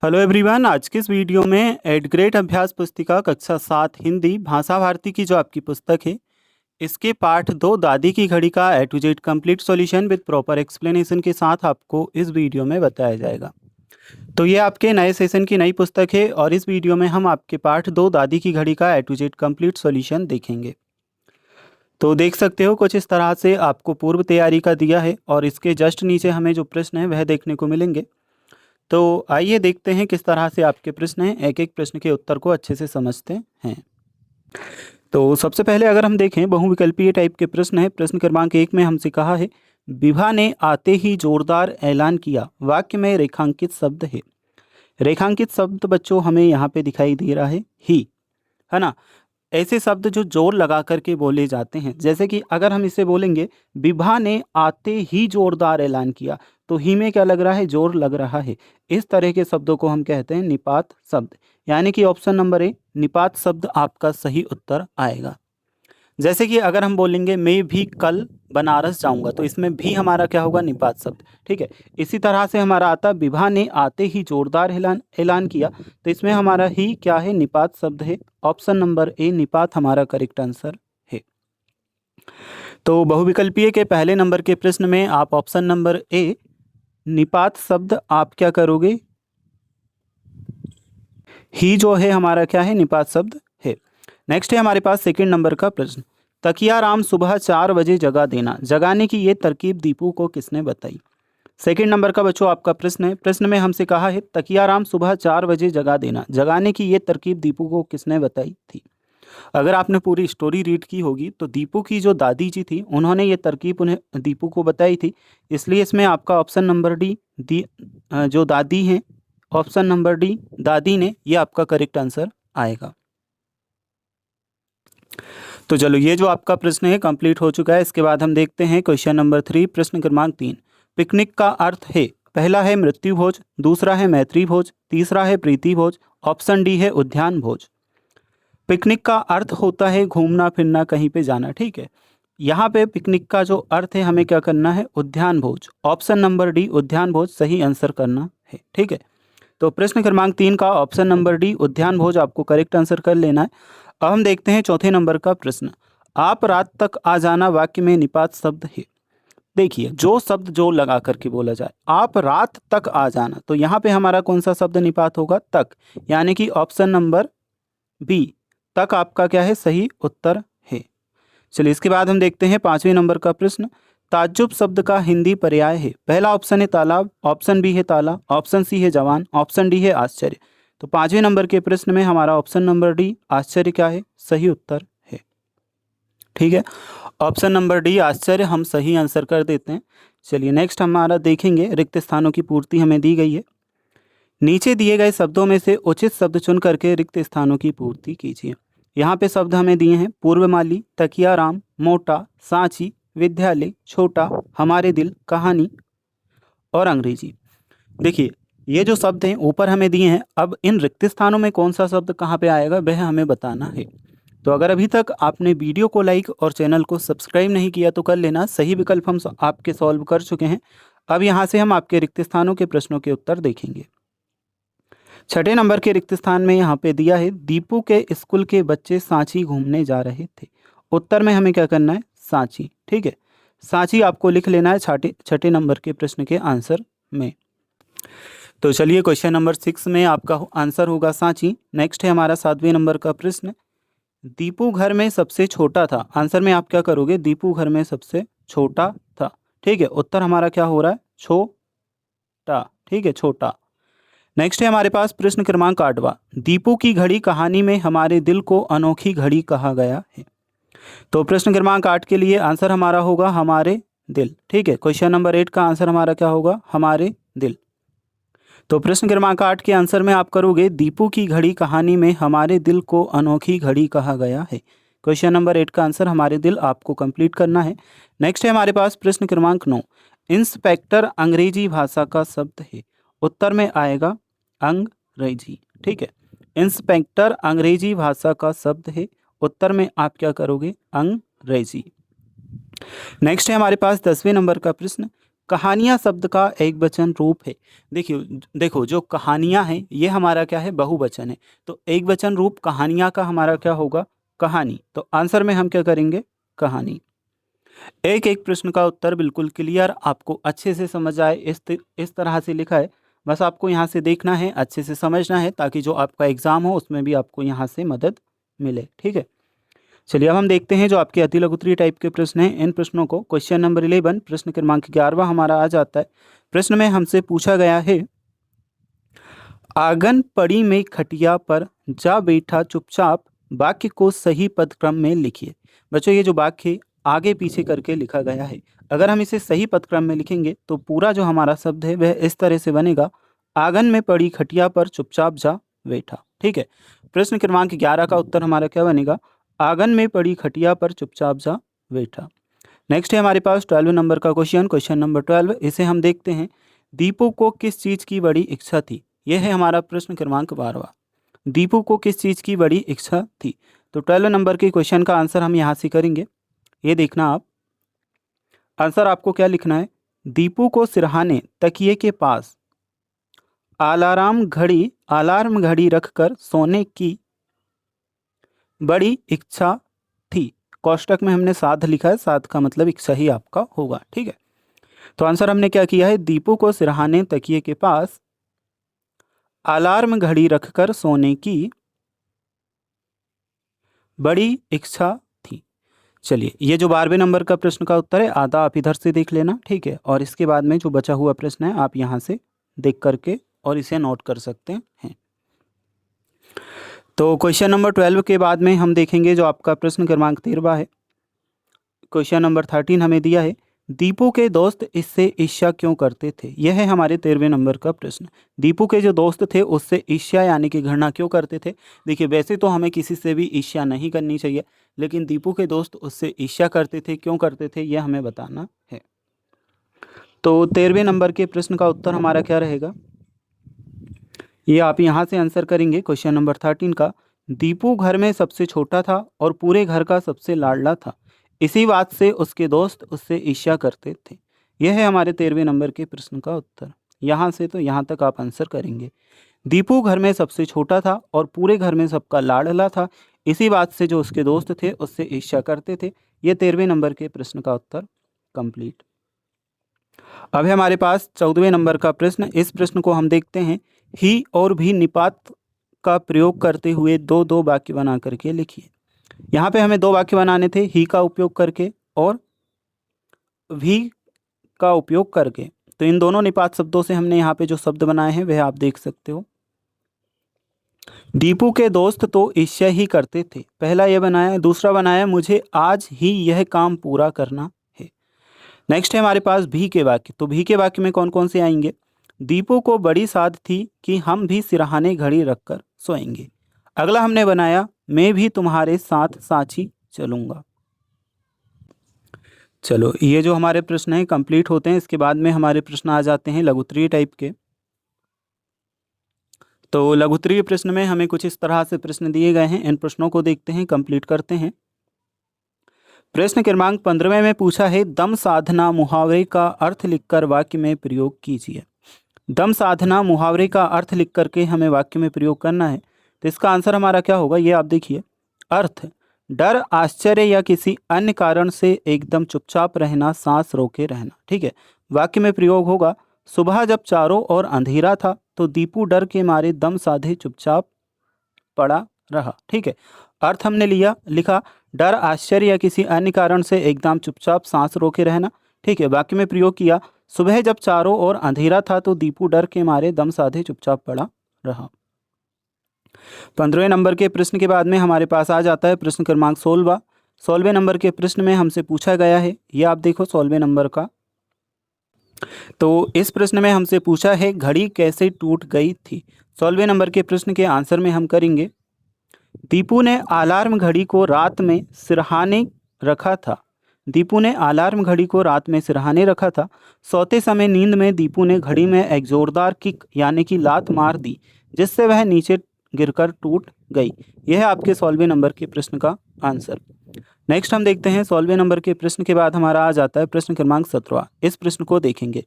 Hello everyone. आज के इस वीडियो में एड ग्रेड अभ्यास पुस्तिका कक्षा 7 हिंदी भाषा भारती की जो आपकी पुस्तक है, इसके पाठ 2 दादी की घड़ी का A to Z complete solution with proper explanation के साथ आपको इस वीडियो में बताया जाएगा। तो ये आपके नए सेशन की नई पुस्तक है और इस वीडियो में हम आपके पाठ 2 दादी की घड़ी का A to Z complete solution देखेंगे। तो देख सकते हो कुछ इस तरह से आपको पूर्व तैयारी का दिया है और इसके जस्ट नीचे हमें जो प्रश्न है वह देखने को मिलेंगे। तो आइए देखते हैं किस तरह से आपके प्रश्न हैं, एक एक प्रश्न के उत्तर को अच्छे से समझते हैं। तो सबसे पहले अगर हम देखें बहुविकल्पीय टाइप के प्रश्न है। प्रश्न क्रमांक 1 में हमसे कहा है, विभा ने आते ही जोरदार ऐलान किया। वाक्य में रेखांकित शब्द है। रेखांकित शब्द बच्चों हमें यहाँ पे दिखाई दे रहा है ना। ऐसे शब्द जो जोर लगा करके बोले जाते हैं, जैसे कि अगर हम इसे बोलेंगे विभा ने आते ही जोरदार ऐलान किया, तो ही में क्या लग रहा है, जोर लग रहा है। इस तरह के शब्दों को हम कहते हैं निपात शब्द, यानी कि ऑप्शन नंबर ए निपात शब्द आपका सही उत्तर आएगा। जैसे कि अगर हम बोलेंगे मैं भी कल बनारस जाऊंगा, तो इसमें भी हमारा क्या होगा, निपात शब्द। ठीक है, इसी तरह से हमारा आता विभा ने आते ही जोरदार ऐलान ऐलान किया, तो इसमें हमारा ही क्या है, निपात शब्द है। ऑप्शन नंबर ए निपात हमारा करेक्ट आंसर है। तो बहुविकल्पीय के पहले नंबर के प्रश्न में आप ऑप्शन नंबर ए निपात शब्द आप क्या करोगे, ही जो है हमारा क्या है, निपात शब्द है। नेक्स्ट है हमारे पास सेकंड नंबर का प्रश्न, तकियाराम सुबह 4 बजे जगा देना, जगाने की ये तरकीब दीपू को किसने बताई। सेकंड नंबर का बच्चों आपका प्रश्न है। प्रश्न में हमसे कहा है तकियाराम सुबह 4 बजे जगा देना, जगाने की ये तरकीब दीपू को किसने बताई थी। अगर आपने पूरी स्टोरी रीड की होगी तो दीपू की जो दादी जी थी उन्होंने ये तरकीब उन्हें दीपू को बताई थी, इसलिए इसमें आपका ऑप्शन नंबर डी जो दादी हैं, ऑप्शन नंबर डी दादी ने, ये आपका करेक्ट आंसर आएगा। तो चलो ये जो आपका प्रश्न है कंप्लीट हो चुका है। इसके बाद हम देखते हैं क्वेश्चन नंबर 3, प्रश्न क्रमांक 3। पिकनिक का अर्थ है, पहला है मृत्यु भोज, दूसरा है मैत्री भोज, तीसरा है प्रीति भोज, ऑप्शन डी है उद्यान भोज। पिकनिक का अर्थ होता है घूमना फिरना, कहीं पे जाना। ठीक है, यहाँ पे पिकनिक का जो अर्थ है हमें क्या करना है, उद्यान भोज। ऑप्शन नंबर डी उद्यान भोज सही आंसर करना है। ठीक है, तो प्रश्न क्रमांक 3 का ऑप्शन नंबर डी उद्यान भोज आपको करेक्ट आंसर कर लेना है। अब हम देखते हैं चौथे नंबर का प्रश्न, आप रात तक आ जाना वाक्य में निपात शब्द है। देखिए जो शब्द जो लगा करके बोला जाए, आप रात तक आ जाना, तो यहाँ पे हमारा कौन सा शब्द निपात होगा, तक, यानी कि ऑप्शन नंबर बी तक आपका क्या है, सही उत्तर है। चलिए इसके बाद हम देखते हैं 5वें नंबर का प्रश्न, ताज्जुब शब्द का हिंदी पर्याय है। पहला ऑप्शन है तालाब, ऑप्शन बी है ताला, ऑप्शन सी है जवान, ऑप्शन डी है आश्चर्य। तो 5वें नंबर के प्रश्न में हमारा ऑप्शन नंबर डी आश्चर्य क्या है, सही उत्तर है। ठीक है, ऑप्शन नंबर डी आश्चर्य हम सही आंसर कर देते हैं। चलिए नेक्स्ट हमारा देखेंगे, रिक्त स्थानों की पूर्ति हमें दी गई है। नीचे दिए गए शब्दों में से उचित शब्द चुन करके रिक्त स्थानों की पूर्ति कीजिए। यहाँ पे शब्द हमें दिए हैं, पूर्वमाली, तकियाराम, मोटा, सांची, विद्यालय, छोटा, हमारे दिल, कहानी और अंग्रेजी। देखिए ये जो शब्द हैं ऊपर हमें दिए हैं, अब इन रिक्त स्थानों में कौन सा शब्द कहाँ पे आएगा वह हमें बताना है। तो अगर अभी तक आपने वीडियो को लाइक और चैनल को सब्सक्राइब नहीं किया तो कर लेना। सही विकल्प हम आपके सॉल्व कर चुके हैं। अब यहाँ से हम आपके रिक्त स्थानों के प्रश्नों के उत्तर देखेंगे। छठे नंबर के रिक्त स्थान में यहाँ पे दिया है, दीपू के स्कूल के बच्चे सांची घूमने जा रहे थे। उत्तर में हमें क्या करना है, सांची। ठीक है, सांची आपको लिख लेना है छठे नंबर के प्रश्न के आंसर में। तो चलिए क्वेश्चन नंबर 6 में आपका आंसर होगा सांची। नेक्स्ट है हमारा 7वें नंबर का प्रश्न, दीपू घर में सबसे छोटा था। आंसर में आप क्या करोगे, दीपू घर में सबसे छोटा था। ठीक है, उत्तर हमारा क्या हो रहा है, छोटा। ठीक है, छोटा। नेक्स्ट है हमारे पास प्रश्न क्रमांक 8वां, दीपू की घड़ी कहानी में हमारे दिल को अनोखी घड़ी कहा गया है। तो प्रश्न क्रमांक 8 के लिए आंसर हमारा होगा हमारे दिल। ठीक है, क्वेश्चन नंबर 8 का आंसर हमारा क्या होगा, हमारे दिल। तो प्रश्न क्रमांक 8 के आंसर में आप करोगे, दीपू की घड़ी कहानी में हमारे दिल को अनोखी घड़ी कहा गया है। क्वेश्चन नंबर 8 का आंसर हमारे दिल आपको कंप्लीट करना है। नेक्स्ट है हमारे पास प्रश्न क्रमांक 9, इंस्पेक्टर अंग्रेजी भाषा का शब्द है। उत्तर में आएगा अंग्रेजी। ठीक है, इंस्पेक्टर अंग्रेजी भाषा का शब्द है। उत्तर में आप क्या करोगे, अंग्रेजी। नेक्स्ट है हमारे पास 10वें नंबर का प्रश्न, कहानियाँ शब्द का एक वचन रूप है। देखिए देखो जो कहानियाँ हैं ये हमारा क्या है, बहुवचन है। तो एक वचन रूप कहानियाँ का हमारा क्या होगा, कहानी। तो आंसर में हम क्या करेंगे, कहानी। एक एक प्रश्न का उत्तर बिल्कुल क्लियर, आपको अच्छे से समझ आए इस तरह से लिखा है। बस आपको यहाँ से देखना है, अच्छे से समझना है, ताकि जो आपका एग्ज़ाम हो उसमें भी आपको यहाँ से मदद मिले। ठीक है, चलिए अब हम देखते हैं जो आपके अति लघु उत्तरीय टाइप के प्रश्न हैं। इन प्रश्नों को क्वेश्चन नंबर 11 प्रश्न क्रमांक 11वां हमारा आ जाता है। प्रश्न में हमसे पूछा गया है, आंगन पड़ी में खटिया पर जा बैठा चुपचाप, वाक्य को सही पद क्रम में लिखिए। बच्चों ये जो वाक्य आगे पीछे करके लिखा गया है, अगर हम इसे सही पद क्रम में लिखेंगे तो पूरा जो हमारा शब्द है वह इस तरह से बनेगा, आंगन में पड़ी खटिया पर चुपचाप जा बैठा। ठीक है, प्रश्न क्रमांक 11 का उत्तर हमारा क्या बनेगा, आंगन में पड़ी खटिया पर चुपचाप जा बैठा। नेक्स्ट है हमारे पास 12 नंबर का क्वेश्चन, क्वेश्चन नंबर 12। इसे हम देखते हैं, दीपू को किस चीज़ की बड़ी इच्छा थी। यह है हमारा प्रश्न क्रमांक 12वां। दीपू को किस चीज़ की बड़ी इच्छा थी। तो 12 नंबर के क्वेश्चन का आंसर हम यहाँ से करेंगे। ये देखना आप, आंसर आपको क्या लिखना है, दीपू को सिरहाने तकिए के पास अलार्म घड़ी रखकर सोने की बड़ी इच्छा थी। कोष्टक में हमने साध लिखा है, साध का मतलब इच्छा ही आपका होगा। ठीक है, तो आंसर हमने क्या किया है, दीपू को सिरहाने तकिए के पास अलार्म घड़ी रखकर सोने की बड़ी इच्छा थी। चलिए ये जो 12वें नंबर का प्रश्न का उत्तर है, आधा आप इधर से देख लेना। ठीक है, और इसके बाद में जो बचा हुआ प्रश्न है आप यहाँ से देख करके और इसे नोट कर सकते हैं। तो क्वेश्चन नंबर 12 के बाद में हम देखेंगे जो आपका प्रश्न क्रमांक 13वां है। क्वेश्चन नंबर 13 हमें दिया है, दीपू के दोस्त इससे ईर्ष्या क्यों करते थे। यह है हमारे 13वें नंबर का प्रश्न। दीपू के जो दोस्त थे उससे ईर्ष्या यानी कि घृणा क्यों करते थे। देखिए वैसे तो हमें किसी से भी ईर्ष्या नहीं करनी चाहिए, लेकिन दीपू के दोस्त उससे ईर्ष्या करते थे, क्यों करते थे यह हमें बताना है। तो 13वें नंबर के प्रश्न का उत्तर हमारा क्या रहेगा, ये आप यहाँ से आंसर करेंगे। क्वेश्चन नंबर 13 का, दीपू घर में सबसे छोटा था और पूरे घर का सबसे लाडला था, इसी बात से उसके दोस्त उससे ईर्ष्या करते थे। यह है हमारे 13वें नंबर के प्रश्न का उत्तर। यहाँ से तो यहाँ तक आप आंसर करेंगे। दीपू घर में सबसे छोटा था और पूरे घर में सबका लाडला था, इसी बात से जो उसके दोस्त थे उससे ईर्ष्या करते थे। ये 13वें नंबर के प्रश्न का उत्तर कंप्लीट। अब है हमारे पास 14वें नंबर का प्रश्न। इस प्रश्न को हम देखते हैं, ही और भी निपात का प्रयोग करते हुए दो दो वाक्य बना करके लिखिए। यहाँ पे हमें दो वाक्य बनाने थे, ही का उपयोग करके और भी का उपयोग करके। तो इन दोनों निपात शब्दों से हमने यहाँ पे जो शब्द बनाए हैं वह आप देख सकते हो। दीपू के दोस्त तो ईर्ष्या ही करते थे, पहला ये बनाया। दूसरा बनाया, मुझे आज ही यह काम पूरा करना है। नेक्स्ट है हमारे पास भी के वाक्य। तो भी के वाक्य में कौन कौन से आएंगे, दीपू को बड़ी साध थी कि हम भी सिरहाने घड़ी रखकर सोएंगे। अगला हमने बनाया, मैं भी तुम्हारे साथ साँची चलूँगा। चलो ये जो हमारे प्रश्न हैं कंप्लीट होते हैं। इसके बाद में हमारे प्रश्न आ जाते हैं लघुत्तरीय टाइप के। तो लघुत्तरीय प्रश्न में हमें कुछ इस तरह से प्रश्न दिए गए हैं, इन प्रश्नों को देखते हैं, कंप्लीट करते हैं। प्रश्न क्रमांक 15 में पूछा है, दम साधना मुहावरे का अर्थ लिखकर वाक्य में प्रयोग कीजिए। दम साधना मुहावरे का अर्थ लिख करके हमें वाक्य में प्रयोग करना है। तो इसका आंसर हमारा क्या होगा, ये आप देखिए। अर्थ, डर, आश्चर्य या किसी अन्य कारण से एकदम चुपचाप रहना, सांस रोके रहना। ठीक है, वाक्य में प्रयोग होगा, सुबह जब चारों ओर अंधेरा था तो दीपू डर के मारे दम साधे चुपचाप पड़ा रहा। ठीक है, अर्थ हमने लिखा, डर, आश्चर्य या किसी अन्य कारण से एकदम चुपचाप सांस रोके रहना। ठीक है, वाक्य में प्रयोग किया, सुबह जब चारों ओर अंधेरा था तो दीपू डर के मारे दम साधे चुपचाप पड़ा रहा। 15वें नंबर के प्रश्न के बाद में हमारे पास आ जाता है प्रश्न क्रमांक 16। 16वें नंबर के प्रश्न में हमसे पूछा गया है, ये आप देखो 16वें नंबर का। तो इस प्रश्न में हमसे पूछा है, घड़ी कैसे टूट गई थी। 16वें नंबर के प्रश्न के आंसर में हम करेंगे, दीपू ने अलार्म घड़ी को रात में सिरहाने रखा था। दीपू ने अलार्म घड़ी को रात में सिरहाने रखा था। सोते समय नींद में दीपू ने घड़ी में एक जोरदार किक यानी कि लात मार दी, जिससे वह नीचे गिरकर टूट गई। यह है आपके 16वें नंबर के प्रश्न का आंसर। नेक्स्ट हम देखते हैं 16वें नंबर के प्रश्न के बाद हमारा आ जाता है प्रश्न क्रमांक 17। इस प्रश्न को देखेंगे।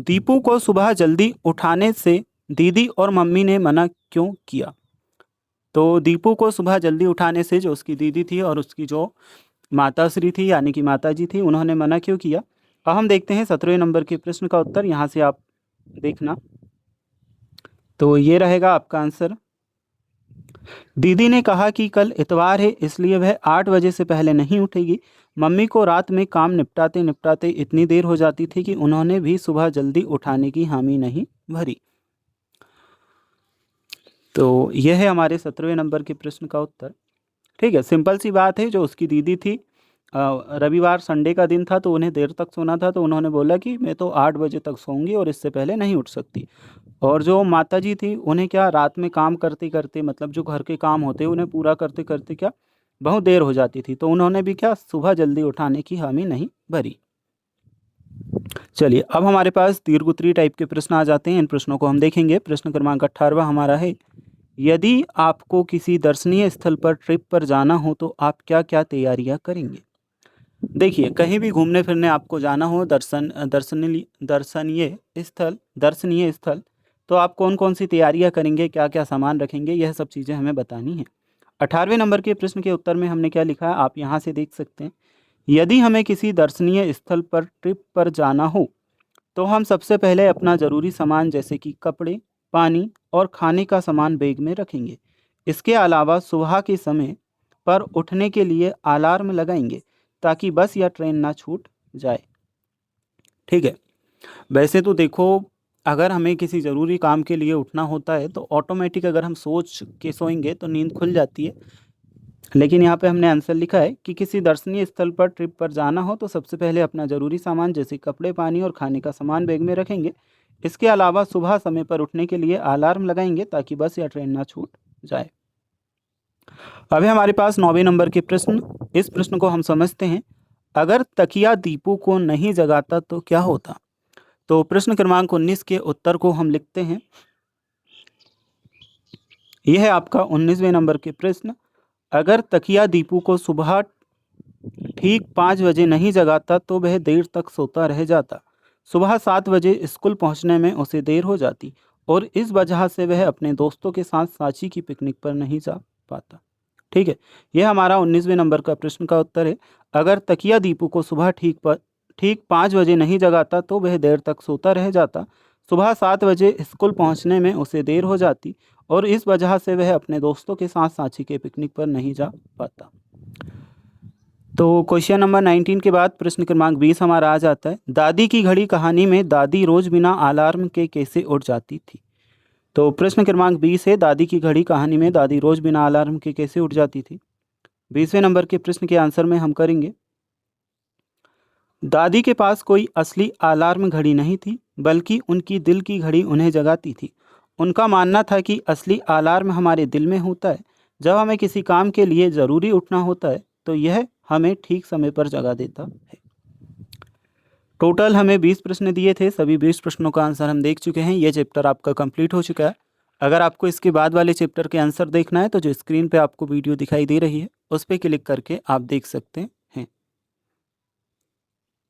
दीपू को सुबह जल्दी उठाने से दीदी और मम्मी ने मना क्यों किया? तो दीपू को सुबह जल्दी उठाने से जो उसकी दीदी थी और उसकी जो माताश्री थी यानी कि माताजी थी, उन्होंने मना क्यों किया? अब हम देखते हैं 17वें नंबर के प्रश्न का उत्तर, यहाँ से आप देखना। तो ये रहेगा आपका आंसर। दीदी ने कहा कि कल इतवार है इसलिए वह 8 बजे से पहले नहीं उठेगी। मम्मी को रात में काम निपटाते निपटाते इतनी देर हो जाती थी कि उन्होंने भी सुबह जल्दी उठाने की हामी नहीं भरी। तो यह है हमारे 17वें नंबर के प्रश्न का उत्तर। ठीक है, सिंपल सी बात है। जो उसकी दीदी थी, रविवार संडे का दिन था तो उन्हें देर तक सोना था, तो उन्होंने बोला कि मैं तो 8 बजे तक सोऊंगी और इससे पहले नहीं उठ सकती। और जो माताजी थी उन्हें क्या रात में काम करते करते, मतलब जो घर के काम होते उन्हें पूरा करते करते क्या बहुत देर हो जाती थी, तो उन्होंने भी क्या सुबह जल्दी उठाने की हामी नहीं भरी। चलिए, अब हमारे पास दीर्घ उत्तरीय टाइप के प्रश्न आ जाते हैं। इन प्रश्नों को हम देखेंगे। प्रश्न क्रमांक 18वां हमारा है, यदि आपको किसी दर्शनीय स्थल पर ट्रिप पर जाना हो तो आप क्या क्या तैयारियां करेंगे? देखिए, कहीं भी घूमने फिरने आपको जाना हो, दर्शनीय स्थल, तो आप कौन कौन सी तैयारियां करेंगे, क्या क्या सामान रखेंगे, यह सब चीज़ें हमें बतानी है। 18वें नंबर के प्रश्न के उत्तर में हमने क्या लिखा है, आप यहाँ से देख सकते हैं। यदि हमें किसी दर्शनीय स्थल पर ट्रिप पर जाना हो तो हम सबसे पहले अपना ज़रूरी सामान जैसे कि कपड़े, पानी और खाने का सामान बैग में रखेंगे। इसके अलावा सुबह के समय पर उठने के लिए अलार्म लगाएंगे ताकि बस या ट्रेन ना छूट जाए। ठीक है, वैसे तो देखो, अगर हमें किसी ज़रूरी काम के लिए उठना होता है तो ऑटोमेटिक अगर हम सोच के सोएंगे तो नींद खुल जाती है। लेकिन यहाँ पे हमने आंसर लिखा है कि किसी दर्शनीय स्थल पर ट्रिप पर जाना हो तो सबसे पहले अपना ज़रूरी सामान जैसे कपड़े, पानी और खाने का सामान बैग में रखेंगे। इसके अलावा सुबह समय पर उठने के लिए अलार्म लगाएंगे ताकि बस या ट्रेन ना छूट जाए। अभी हमारे पास 9वें नंबर के प्रश्न। इस प्रश्न को हम समझते हैं। अगर तकिया दीपू को नहीं जगाता तो क्या होता? तो प्रश्न क्रमांक 19 के उत्तर को हम लिखते हैं। यह है आपका 19वें नंबर के प्रश्न। अगर तकिया दीपू को सुबह ठीक 5 बजे नहीं जगाता तो वह देर तक सोता रह जाता। सुबह 7 बजे स्कूल पहुंचने में उसे देर हो जाती और इस वजह से वह अपने दोस्तों के साथ सांची की पिकनिक पर नहीं जा पाता। ठीक है, यह हमारा 19वें नंबर का प्रश्न का उत्तर है। अगर तकिया दीपू को सुबह ठीक 5 बजे नहीं जगाता तो वह देर तक सोता रह जाता। सुबह 7 बजे स्कूल पहुंचने में उसे देर हो जाती और इस वजह से वह अपने दोस्तों के साथ सांची के पिकनिक पर नहीं जा पाता। तो क्वेश्चन नंबर 19 के बाद प्रश्न क्रमांक 20 हमारा आ जाता है। दादी की घड़ी कहानी में दादी रोज बिना अलार्म के कैसे उठ जाती थी? तो प्रश्न क्रमांक 20 है, दादी की घड़ी कहानी में दादी रोज बिना अलार्म के कैसे उठ जाती थी? 20वें नंबर के प्रश्न के आंसर में हम करेंगे। दादी के पास कोई असली अलार्म घड़ी नहीं थी, बल्कि उनकी दिल की घड़ी उन्हें जगाती थी। उनका मानना था कि असली अलार्म हमारे दिल में होता है। जब हमें किसी काम के लिए ज़रूरी उठना होता है तो यह हमें ठीक समय पर जगा देता है। टोटल हमें 20 प्रश्न दिए थे। सभी 20 प्रश्नों का आंसर हम देख चुके हैं। यह चैप्टर आपका कंप्लीट हो चुका है। अगर आपको इसके बाद वाले चैप्टर के आंसर देखना है तो जो स्क्रीन पे आपको वीडियो दिखाई दे रही है उस पर क्लिक करके आप देख सकते हैं।